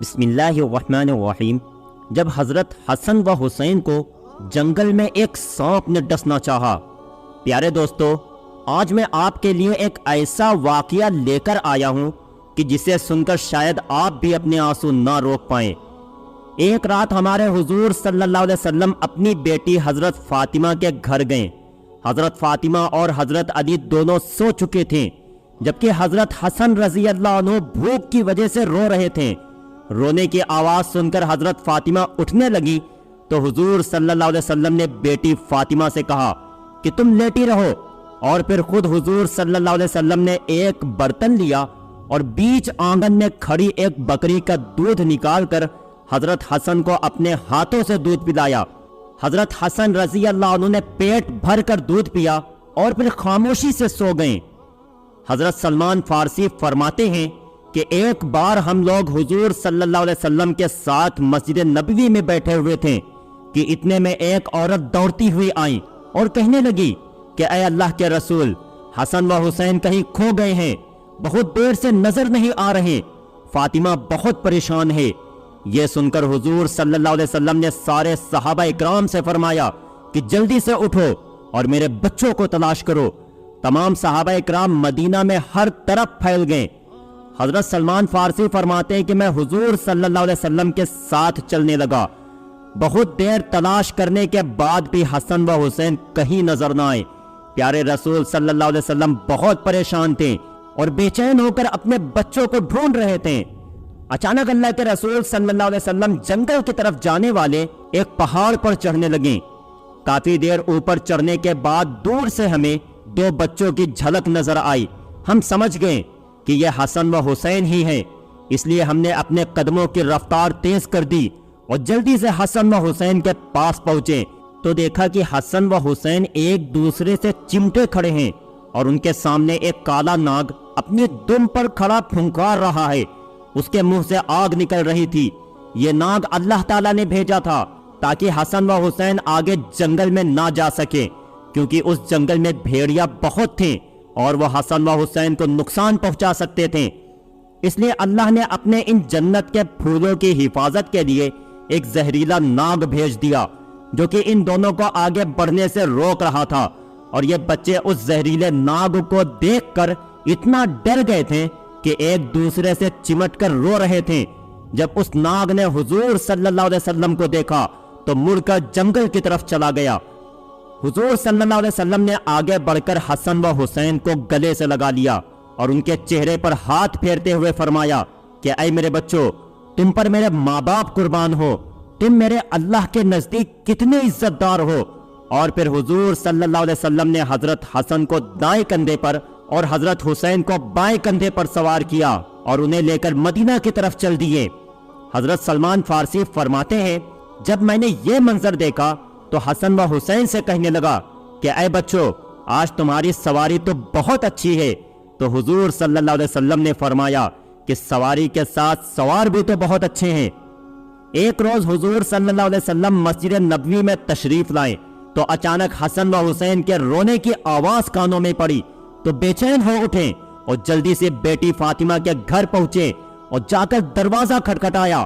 بسم اللہ الرحمن الرحیم۔ جب حضرت حسن و حسین کو جنگل میں ایک سانپ نے ڈسنا چاہا۔ پیارے دوستو، آج میں آپ کے لیے ایک ایسا واقعہ لے کر آیا ہوں کہ جسے سن کر شاید آپ بھی اپنے آنسو نہ روک پائیں۔ ایک رات ہمارے حضور صلی اللہ علیہ وسلم اپنی بیٹی حضرت فاطمہ کے گھر گئے۔ حضرت فاطمہ اور حضرت علی دونوں سو چکے تھے، جبکہ حضرت حسن رضی اللہ عنہ بھوک کی وجہ سے رو رہے تھے۔ رونے کی آواز سن کر حضرت فاطمہ اٹھنے لگی تو حضور صلی اللہ علیہ وسلم نے بیٹی فاطمہ سے کہا کہ تم لیٹی رہو، اور پھر خود حضور صلی اللہ علیہ وسلم نے ایک برتن لیا اور بیچ آنگن میں کھڑی ایک بکری کا دودھ نکال کر حضرت حسن کو اپنے ہاتھوں سے دودھ پلایا۔ حضرت حسن رضی اللہ عنہ نے پیٹ بھر کر دودھ پیا اور پھر خاموشی سے سو گئے۔ حضرت سلمان فارسی فرماتے ہیں کہ ایک بار ہم لوگ حضور صلی اللہ علیہ وسلم کے ساتھ مسجد نبوی میں بیٹھے ہوئے تھے کہ اتنے میں ایک عورت دوڑتی ہوئی آئی اور کہنے لگی کہ اے اللہ کے رسول، حسن و حسین کہیں کھو گئے ہیں، بہت دیر سے نظر نہیں آ رہے، فاطمہ بہت پریشان ہے۔ یہ سن کر حضور صلی اللہ علیہ وسلم نے سارے صحابہ اکرام سے فرمایا کہ جلدی سے اٹھو اور میرے بچوں کو تلاش کرو۔ تمام صحابہ اکرام مدینہ میں ہر طرف پھیل گئے۔ حضرت سلمان فارسی فرماتے ہیں کہ میں حضور صلی اللہ علیہ وسلم کے ساتھ چلنے لگا۔ بہت دیر تلاش کرنے کے بعد بھی حسن و حسین کہیں نظر نہ آئے۔ پیارے رسول صلی اللہ علیہ وسلم بہت پریشان تھے اور بے چین ہو کر اپنے بچوں کو ڈھونڈ رہے تھے۔ اچانک اللہ کے رسول صلی اللہ علیہ وسلم جنگل کی طرف جانے والے ایک پہاڑ پر چڑھنے لگے۔ کافی دیر اوپر چڑھنے کے بعد دور سے ہمیں دو بچوں کی جھلک نظر آئی۔ ہم سمجھ گئے کہ یہ حسن و حسین ہی ہیں، اس لیے ہم نے اپنے قدموں کی رفتار تیز کر دی اور جلدی سے حسن و حسین کے پاس پہنچے تو دیکھا کہ حسن و حسین ایک دوسرے سے چمٹے کھڑے ہیں اور ان کے سامنے ایک کالا ناگ اپنی دم پر کھڑا پھنکار رہا ہے۔ اس کے منہ سے آگ نکل رہی تھی۔ یہ ناگ اللہ تعالیٰ نے بھیجا تھا تاکہ حسن و حسین آگے جنگل میں نہ جا سکے، کیونکہ اس جنگل میں بھیڑیا بہت تھے اور وہ حسن و حسین کو نقصان پہنچا سکتے تھے۔ اس لیے اللہ نے اپنے ان جنت کے پھولوں کی حفاظت کے لیے ایک زہریلا ناگ بھیج دیا جو کہ ان دونوں کو آگے بڑھنے سے روک رہا تھا، اور یہ بچے اس زہریلے ناگ کو دیکھ کر اتنا ڈر گئے تھے کہ ایک دوسرے سے چمٹ کر رو رہے تھے۔ جب اس ناگ نے حضور صلی اللہ علیہ وسلم کو دیکھا تو مڑ کر جنگل کی طرف چلا گیا۔ حضور صلی اللہ علیہ وسلم نے آگے بڑھ کر حسن و حسین کو گلے سے لگا لیا اور ان کے چہرے پر ہاتھ پھیرتے ہوئے فرمایا کہ اے میرے بچوں، تم پر میرے ماں باپ قربان ہو، تم میرے اللہ کے نزدیک کتنے عزت دار ہو۔ اور پھر حضور صلی اللہ علیہ وسلم نے حضرت حسن کو دائیں کندھے پر اور حضرت حسین کو بائیں کندھے پر سوار کیا اور انہیں لے کر مدینہ کی طرف چل دیے۔ حضرت سلمان فارسی فرماتے ہیں جب میں نے یہ منظر دیکھا تو حسن و حسین سے کہنے لگا کہ اے بچوں، آج تمہاری سواری تو بہت اچھی ہے۔ تو حضور صلی اللہ علیہ وسلم نے فرمایا کہ سواری کے ساتھ سوار بھی تو بہت اچھے ہیں۔ ایک روز حضور صلی اللہ علیہ وسلم مسجد نبوی میں تشریف لائے تو اچانک حسن و حسین کے رونے کی آواز کانوں میں پڑی تو بے چین ہو اٹھے اور جلدی سے بیٹی فاطمہ کے گھر پہنچے اور جا کر دروازہ کھٹکھٹایا۔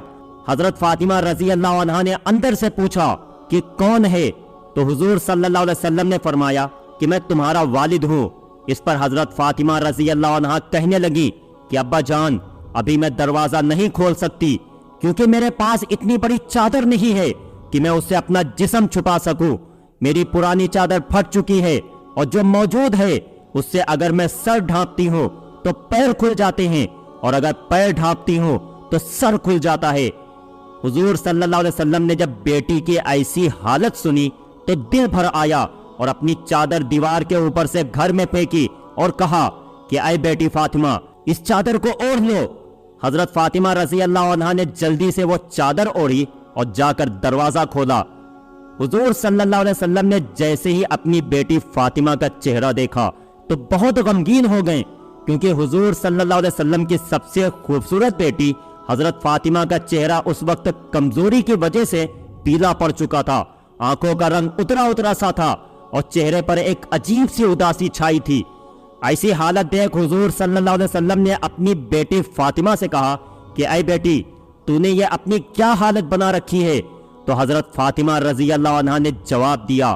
حضرت فاطمہ رضی اللہ عنہا نے اندر سے پوچھا کہ کون ہے؟ تو حضور صلی اللہ علیہ وسلم نے فرمایا کہ میں تمہارا والد ہوں۔ اس پر حضرت فاطمہ رضی اللہ عنہا کہنے لگی کہ ابا جان، ابھی میں دروازہ نہیں کھول سکتی کیونکہ میرے پاس اتنی بڑی چادر نہیں ہے کہ میں اس سے اپنا جسم چھپا سکوں۔ میری پرانی چادر پھٹ چکی ہے اور جو موجود ہے اس سے اگر میں سر ڈھانپتی ہوں تو پیر کھل جاتے ہیں، اور اگر پیر ڈھانپتی ہوں تو سر کھل جاتا ہے۔ حضور صلی اللہ علیہ وسلم نے جب بیٹی کی ایسی حالت سنی تو دل بھر آیا اور اپنی چادر دیوار کے اوپر سے گھر میں پھینکی اور کہا کہ اے بیٹی فاطمہ، اس چادر کو اوڑھ لو۔ حضرت فاطمہ رضی اللہ عنہا نے جلدی سے وہ چادر اوڑھی اور جا کر دروازہ کھولا۔ حضور صلی اللہ علیہ وسلم نے جیسے ہی اپنی بیٹی فاطمہ کا چہرہ دیکھا تو بہت غمگین ہو گئے، کیونکہ حضور صلی اللہ علیہ وسلم کی سب سے خوبصورت بیٹی حضرت فاطمہ کا چہرہ اس وقت کمزوری کی وجہ سے پیلا پڑ چکا تھا، آنکھوں کا رنگ اترا اترا سا تھا اور چہرے پر ایک عجیب سی اداسی چھائی تھی۔ ایسی حالت دیکھ حضور صلی اللہ علیہ وسلم نے اپنی بیٹی فاطمہ سے کہا کہ اے بیٹی، تو نے یہ اپنی کیا حالت بنا رکھی ہے؟ تو حضرت فاطمہ رضی اللہ عنہا نے جواب دیا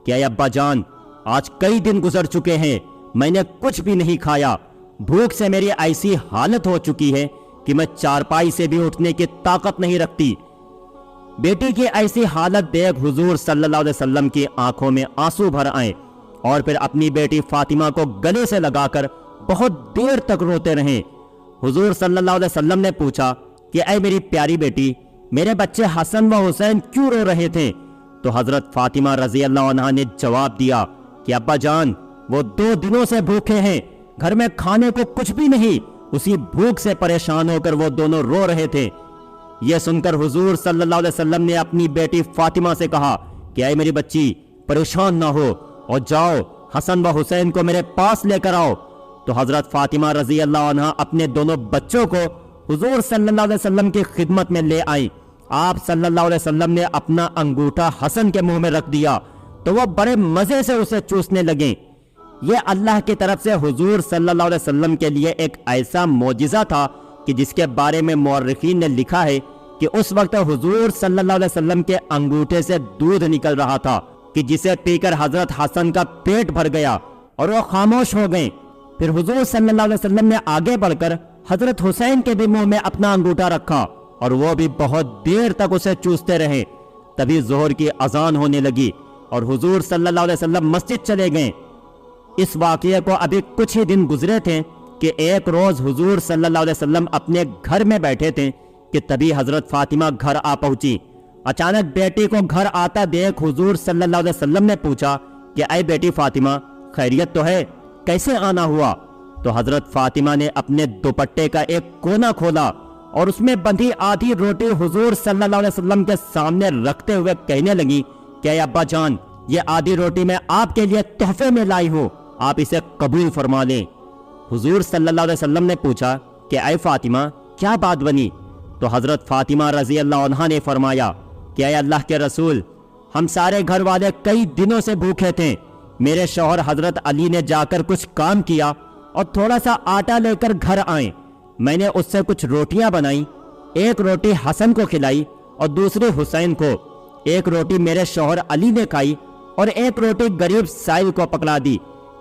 کہ اے ابا جان، آج کئی دن گزر چکے ہیں، میں نے کچھ بھی نہیں کھایا، بھوک سے میری ایسی حالت ہو چکی ہے کہ میں چارپائی سے بھی اٹھنے کی طاقت نہیں رکھتی۔ بیٹی کی ایسی حالت دیکھ حضور صلی اللہ علیہ وسلم کی آنکھوں میں آنسو بھر آئے اور پھر اپنی بیٹی فاطمہ کو گلے سے لگا کر بہت دیر تک روتے رہے۔ حضور صلی اللہ علیہ وسلم نے پوچھا کہ اے میری پیاری بیٹی، میرے بچے حسن و حسین کیوں رو رہے تھے؟ تو حضرت فاطمہ رضی اللہ عنہا نے جواب دیا کہ ابا جان، وہ 2 دنوں سے بھوکے ہیں، گھر میں کھانے کو کچھ بھی نہیں، اسی بھوک سے پریشان ہو کر وہ دونوں رو رہے تھے۔ یہ سن کر حضور صلی اللہ علیہ وسلم نے اپنی بیٹی فاطمہ سے کہا کہ اے میری بچی، پریشان نہ ہو اور جاؤ حسن و حسین کو میرے پاس لے کر آؤ۔ تو حضرت فاطمہ رضی اللہ عنہا اپنے دونوں بچوں کو حضور صلی اللہ علیہ وسلم کی خدمت میں لے آئیں۔ آپ صلی اللہ علیہ وسلم نے اپنا انگوٹھا حسن کے منہ میں رکھ دیا تو وہ بڑے مزے سے اسے چوسنے لگے۔ یہ اللہ کی طرف سے حضور صلی اللہ علیہ وسلم کے لیے ایک ایسا معجزہ تھا کہ جس کے بارے میں مورخین نے لکھا ہے کہ اس وقت حضور صلی اللہ علیہ وسلم کے انگوٹھے سے دودھ نکل رہا تھا کہ جسے پی کر حضرت حسن کا پیٹ بھر گیا اور وہ خاموش ہو گئے۔ پھر حضور صلی اللہ علیہ وسلم نے آگے بڑھ کر حضرت حسین کے بھی منہ میں اپنا انگوٹھا رکھا اور وہ بھی بہت دیر تک اسے چوستے رہے۔ تبھی ظہر کی اذان ہونے لگی اور حضور صلی اللہ علیہ وسلم مسجد چلے گئے۔ اس واقعے کو ابھی کچھ ہی دن گزرے تھے کہ ایک روز حضور صلی اللہ علیہ وسلم اپنے گھر میں بیٹھے تھے کہ تبھی حضرت فاطمہ گھر آ پہنچی۔ اچانک بیٹی کو گھر آتا دیکھ حضور صلی اللہ علیہ وسلم نے پوچھا کہ اے بیٹی فاطمہ، خیریت تو ہے؟ کیسے آنا ہوا؟ تو حضرت فاطمہ نے اپنے دوپٹے کا ایک کونا کھولا اور اس میں بندھی آدھی روٹی حضور صلی اللہ علیہ وسلم کے سامنے رکھتے ہوئے کہنے لگی کہ اے ابا جان، یہ آدھی روٹی میں آپ کے لیے تحفے میں لائی ہوں، آپ اسے قبول فرما لیں۔ حضور صلی اللہ علیہ وسلم نے پوچھا کہ اے فاطمہ، کیا بات بنی؟ تو حضرت فاطمہ رضی اللہ عنہا نے فرمایا کہ اے اللہ کے رسول، ہم سارے گھر والے کئی دنوں سے بھوکے تھے، میرے شوہر حضرت علی نے جا کر کچھ کام کیا اور تھوڑا سا آٹا لے کر گھر آئے، میں نے اس سے کچھ روٹیاں بنائیں، ایک روٹی حسن کو کھلائی اور دوسری حسین کو، ایک روٹی میرے شوہر علی نے کھائی اور ایک روٹی غریب سائل کو پکڑا دی،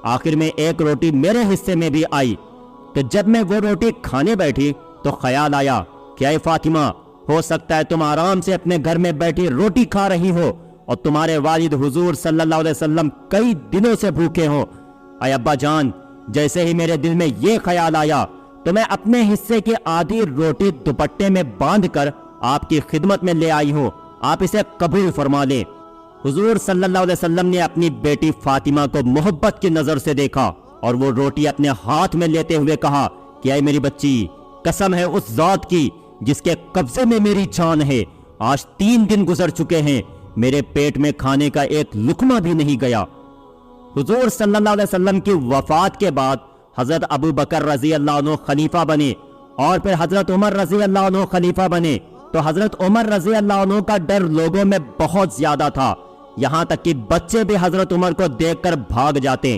آخر میں ایک روٹی میرے حصے میں بھی آئی۔ تو جب میں وہ روٹی کھانے بیٹھی تو خیال آیا کہ اے فاطمہ، ہو سکتا ہے تم آرام سے اپنے گھر میں بیٹھی روٹی کھا رہی ہو اور تمہارے والد حضور صلی اللہ علیہ وسلم کئی دنوں سے بھوکے ہو۔ اے ابا جان، جیسے ہی میرے دل میں یہ خیال آیا تو میں اپنے حصے کی آدھی روٹی دوپٹے میں باندھ کر آپ کی خدمت میں لے آئی ہوں، آپ اسے قبول فرما لیں۔ حضور صلی اللہ علیہ وسلم نے اپنی بیٹی فاطمہ کو محبت کی نظر سے دیکھا اور وہ روٹی اپنے ہاتھ میں لیتے ہوئے کہا کہ اے میری بچی، قسم ہے اس ذات کی جس کے قبضے میں میری جان ہے، آج 3 دن گزر چکے ہیں، میرے پیٹ میں کھانے کا ایک لقمہ بھی نہیں گیا۔ حضور صلی اللہ علیہ وسلم کی وفات کے بعد حضرت ابو بکر رضی اللہ عنہ خلیفہ بنے اور پھر حضرت عمر رضی اللہ عنہ خلیفہ بنے۔ تو حضرت عمر رضی اللہ عنہ کا ڈر لوگوں میں بہت زیادہ تھا، یہاں تک کہ بچے بھی حضرت عمر کو دیکھ کر بھاگ جاتے۔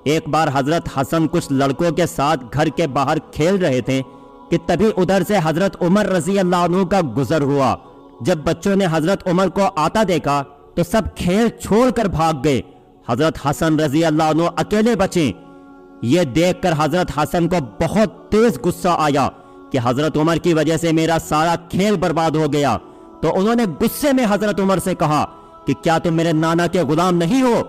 ایک بار حضرت حسن کچھ لڑکوں کے ساتھ گھر کے باہر کھیل رہے تھے کہ تبھی ادھر سے حضرت عمر رضی اللہ عنہ کا گزر ہوا۔ جب بچوں نے حضرت عمر کو آتا دیکھا تو سب کھیل چھوڑ کر بھاگ گئے، حضرت حسن رضی اللہ عنہ اکیلے بچے۔ یہ دیکھ کر حضرت حسن کو بہت تیز غصہ آیا کہ حضرت عمر کی وجہ سے میرا سارا کھیل برباد ہو گیا۔ تو انہوں نے غصے میں حضرت عمر سے کہا کہ کیا تم میرے نانا کے غلام نہیں ہو؟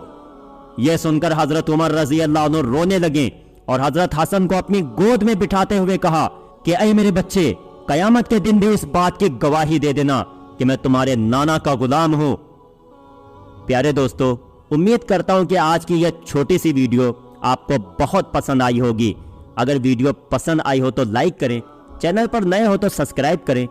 یہ سن کر حضرت عمر رضی اللہ عنہ رونے لگے اور حضرت حسن کو اپنی گود میں بٹھاتے ہوئے کہا کہ اے میرے بچے، قیامت کے دن بھی اس بات کی گواہی دے دینا کہ میں تمہارے نانا کا غلام ہوں۔ پیارے دوستو، امید کرتا ہوں کہ آج کی یہ چھوٹی سی ویڈیو آپ کو بہت پسند آئی ہوگی۔ اگر ویڈیو پسند آئی ہو تو لائک کریں، چینل پر نئے ہو تو سبسکرائب کریں